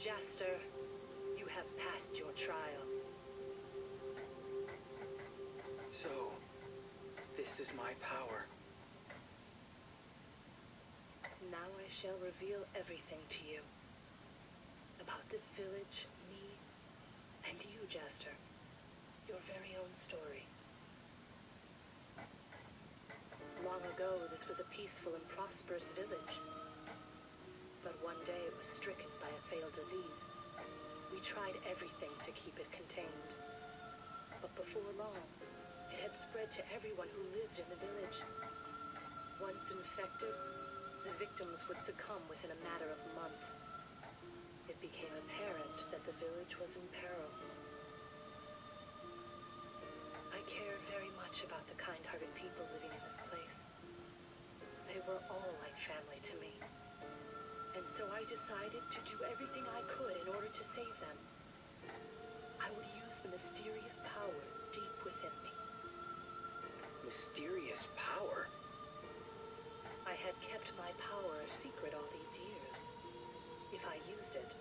Jaster, you have passed your trial. So, this is my power. Now I shall reveal everything to you. About this village, me, and you, Jaster. Your very own story. Long ago, this was a peaceful and prosperous village. But one day it was stricken by a failed disease. We tried everything to keep it contained. But before long, it had spread to everyone who lived in the village. Once infected, the victims would succumb within a matter of months. It became apparent that the village was in peril. I care very much about the kind-hearted people living in this place. They were all like family to me. And so I decided to do everything I could in order to save them. I would use the mysterious power deep within me. Mysterious power? I had kept my power a secret all these years. If I used it,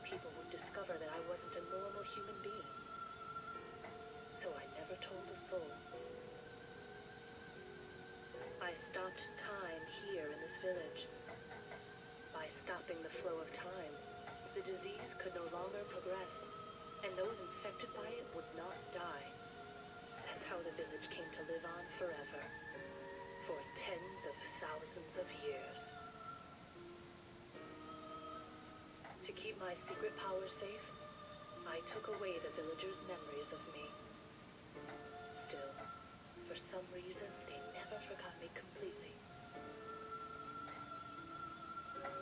people would discover that I wasn't a normal human being. So I never told a soul. I stopped time here in this village. By stopping the flow of time, the disease could no longer progress, and those infected by it would not die. That's how the village came to live on forever, for tens of thousands of years. To keep my secret power safe, I took away the villagers' memories of me. Still, for some reason, they never forgot me completely.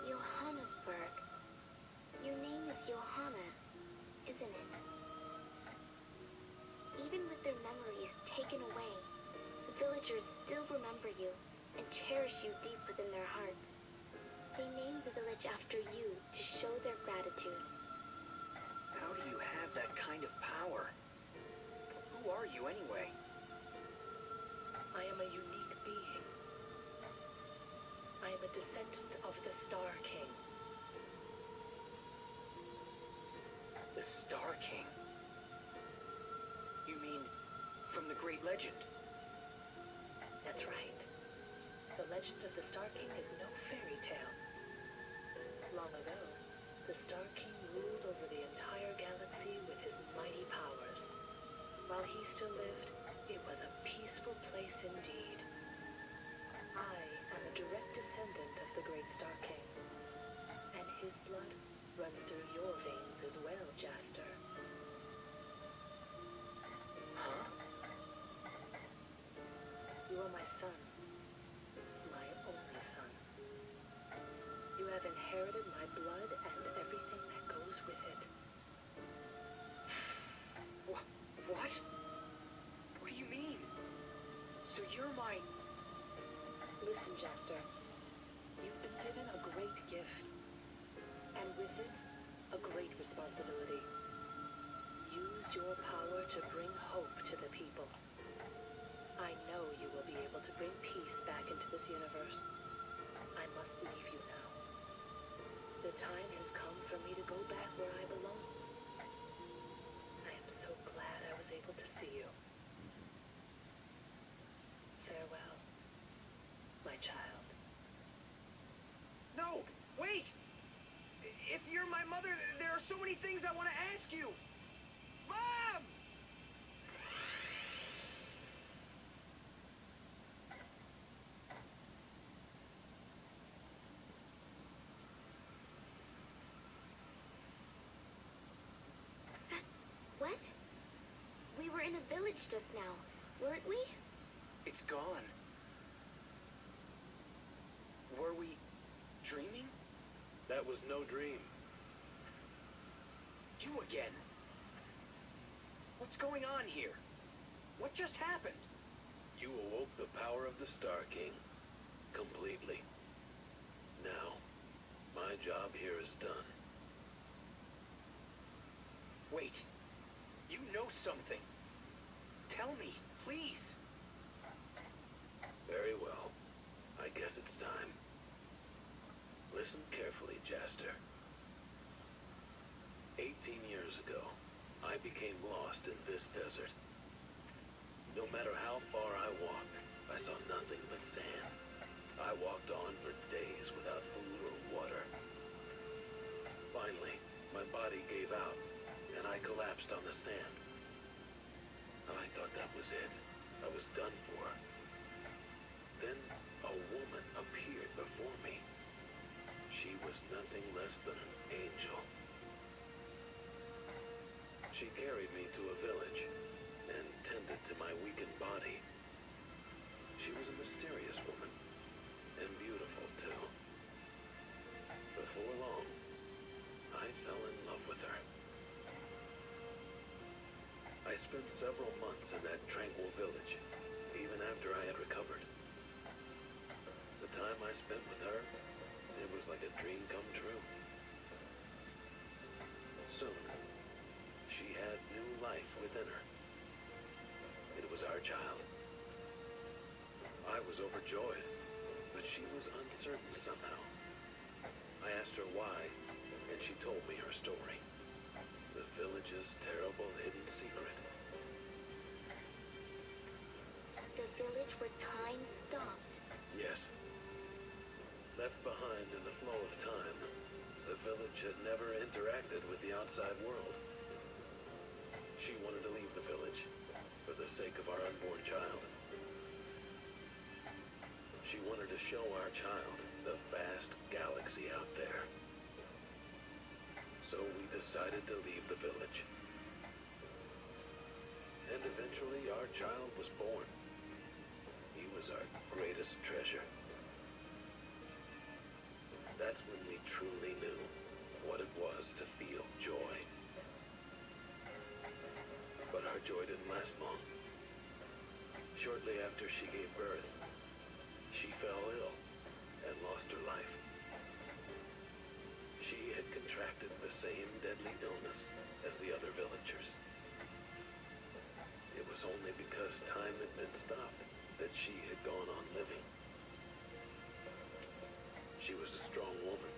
Johannesburg. Your name is Johanna, isn't it? Even with their memories taken away, the villagers still remember you and cherish you deep within their hearts. They named the village after you to show their gratitude. How do you have that kind of power? Who are you anyway? I am a unique being. I am a descendant of the Star King. The Star King? You mean from the great legend? That's right. The legend of the Star King is no fairy tale. Long ago, the Star King ruled over the entire galaxy with his mighty powers. While he still lived, it was a peaceful place indeed. I am a direct descendant of the great Star King, and his blood runs through your veins as well, Jaster. Huh? You are my son, my only son. You have inherited my blood and everything that goes with it. What? What do you mean? So you're my... Listen, Jaster. You've been given a great gift, and with it, a great responsibility. Use your power to bring hope to the people. I know you will be able to bring peace back into this universe. I must leave you now. The time has come for me to go back where I belong. I am so glad I was able to see you. Farewell, my child. No! Wait! If you're my mother, there are so many things I want to ask you! Mom! What? We were in a village just now, weren't we? It's gone. Were we dreaming? That was no dream. You again. What's going on here? What just happened? You awoke the power of the Star King. Completely. Now, my job here is done. Wait. You know something. Tell me, please. Very well. I guess it's time. Listen carefully, Jaster. years ago, I became lost in this desert. No matter how far I walked, I saw nothing but sand. I walked on for days without food or water. Finally, my body gave out, and I collapsed on the sand. I thought that was it. I was done for. Then a woman appeared before me. She was nothing less than an angel. She carried me to a village and tended to my weakened body. She was a mysterious woman, and beautiful too. Before long, I fell in love with her. I spent several months in that tranquil village, even after I had recovered. The time I spent with her, it was like a dream come true. Soon, she had new life within her. It was our child. I was overjoyed, but she was uncertain somehow. I asked her why, and she told me her story. The village's terrible hidden secret. The village where time stopped. Yes. Left behind in the flow of time, the village had never interacted with the outside world. She wanted to leave the village for the sake of our unborn child. She wanted to show our child the vast galaxy out there. So we decided to leave the village. And eventually our child was born. He was our greatest treasure. That's when we truly knew what it was to feel joy. But our joy didn't last long. Shortly after she gave birth, she fell ill and lost her life. She had contracted the same deadly illness as the other villagers. It was only because time had been stopped that she had gone on living. She was a strong woman.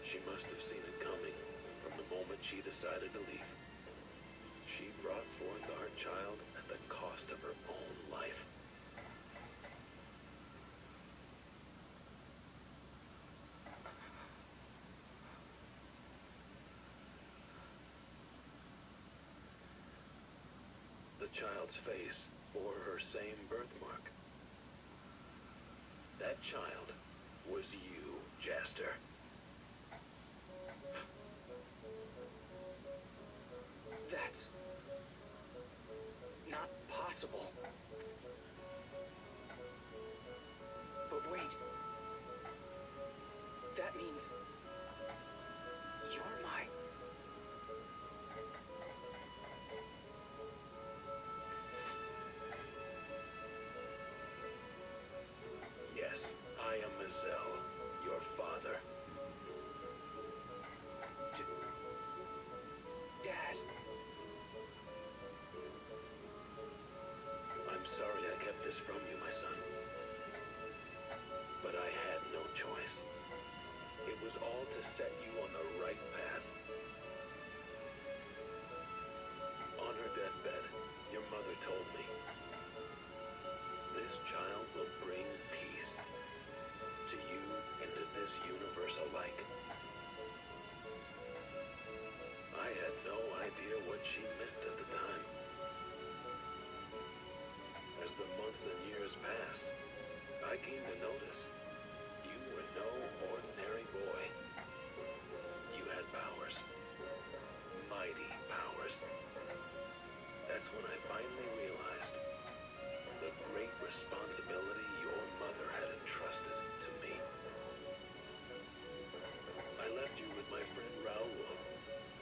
She must have seen it coming from the moment she decided to leave. She brought forth our child at the cost of her own life. The child's face bore her same birthmark. That child was you, Jaster. That's not possible. But wait. That means you're my... Yes, I am Mazel, your father. Dad. I'm sorry I kept this from you, my son. But I had no choice. It was all to set you on the right path. On her deathbed, your mother told me, this child will bring peace to you and to this universe alike. I had no idea what she meant at the time. As the months and years passed, I came to notice you were no ordinary boy. You had powers. Mighty powers. That's when I finally realized the great responsibility your mother had entrusted to me. I left you with my friend Raul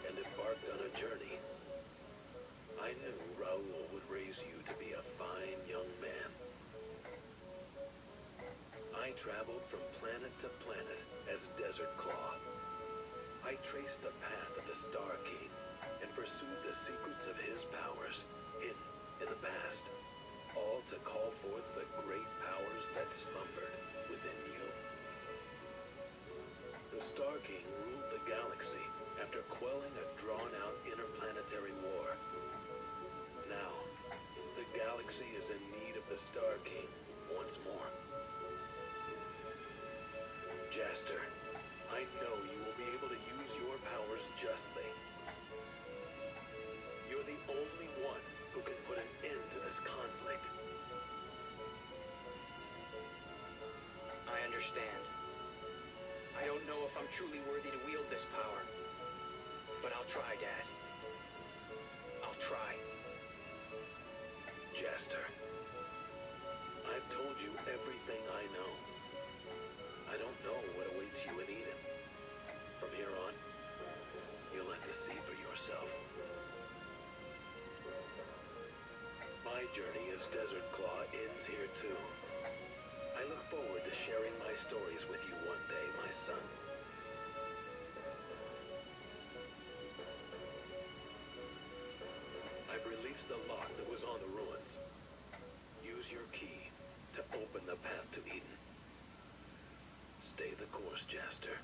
and embarked on a journey. I knew Raul would raise you to be a fine young man. I traveled from planet to planet as Desert Claw. I traced the path of the Star King and pursued the secrets of his powers hidden in the past, all to call forth the great powers that slumbered within you. The Star King ruled the galaxy after quelling a drawn-out interplanetary war. Now, the galaxy is in need of the Star King once more. Jaster, I know you will be able to use your powers justly. You're the only one who can put an end to this conflict. I understand. I don't know if I'm truly worthy to wield this power. But I'll try, Dad. I'll try. Jaster, I've told you everything I know. I don't know what awaits you in Eden. From here on, you'll have to see for yourself. My journey as Desert Claw ends here too. I look forward to sharing my stories with you one day, my son. I've released the lock that was on the ruins. Use your key to open the path to Eden. Stay the course, Jaster.